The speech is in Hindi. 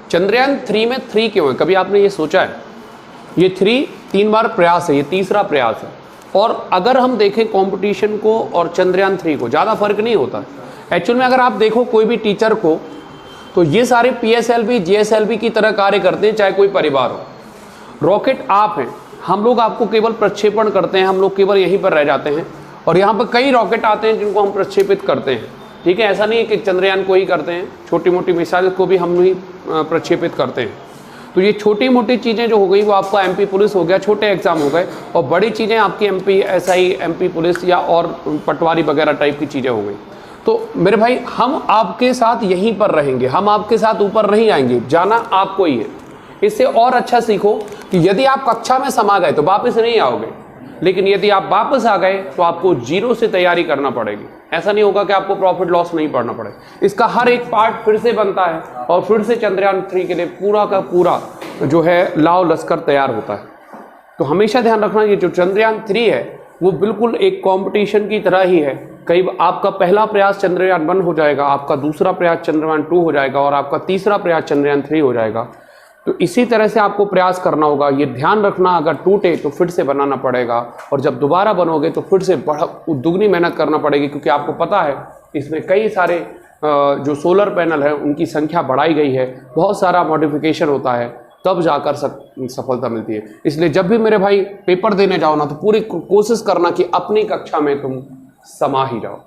चंद्रयान 3 में 3 क्यों है, कभी आपने ये सोचा है? ये 3 बार प्रयास है, ये तीसरा प्रयास है। और अगर हम देखें कंपटीशन को और चंद्रयान 3 को, ज़्यादा फर्क नहीं होता एक्चुअल में। अगर आप देखो कोई भी टीचर को, तो ये सारे PSLV GSLV की तरह कार्य करते हैं, चाहे कोई परिवार हो। रॉकेट आप हैं, हम लोग आपको केवल प्रक्षेपण करते हैं, हम लोग केवल यहीं पर रह जाते हैं। और यहाँ पर कई रॉकेट आते हैं जिनको हम प्रक्षेपित करते हैं, ठीक है। ऐसा नहीं है कि चंद्रयान को ही करते हैं, छोटी मोटी मिसाइल को भी हम ही प्रक्षेपित करते हैं। तो ये छोटी मोटी चीज़ें जो हो गई वो आपका MP पुलिस हो गया, छोटे एग्जाम हो गए। और बड़ी चीज़ें आपकी MP SI MP पुलिस या और पटवारी वगैरह टाइप की चीज़ें हो गई। तो मेरे भाई हम आपके साथ यहीं पर रहेंगे, हम आपके साथ ऊपर नहीं आएंगे, जाना आपको ही है। इससे और अच्छा सीखो कि यदि आप कक्षा में समा गए तो वापस नहीं आओगे, लेकिन यदि आप वापस आ गए तो आपको जीरो से तैयारी करना पड़ेगी। ऐसा नहीं होगा कि आपको प्रॉफिट लॉस नहीं पढ़ना पड़े। इसका हर एक पार्ट फिर से बनता है और फिर से चंद्रयान 3 के लिए पूरा का पूरा जो है लाव लश्कर तैयार होता है। तो हमेशा ध्यान रखना, ये जो चंद्रयान 3 है वो बिल्कुल एक कंपटीशन की तरह ही है। कई आपका पहला प्रयास चंद्रयान 1 हो जाएगा, आपका दूसरा प्रयास चंद्रयान 2 हो जाएगा और आपका तीसरा प्रयास चंद्रयान 3 हो जाएगा। तो इसी तरह से आपको प्रयास करना होगा। ये ध्यान रखना, अगर टूटे तो फिर से बनाना पड़ेगा, और जब दोबारा बनोगे तो फिर से दुगनी मेहनत करना पड़ेगी, क्योंकि आपको पता है इसमें कई सारे जो सोलर पैनल है उनकी संख्या बढ़ाई गई है, बहुत सारा मॉडिफिकेशन होता है, तब जाकर सफलता मिलती है। इसलिए जब भी मेरे भाई पेपर देने जाओ ना, तो पूरी कोशिश करना कि अपनी कक्षा में तुम समा ही जाओ।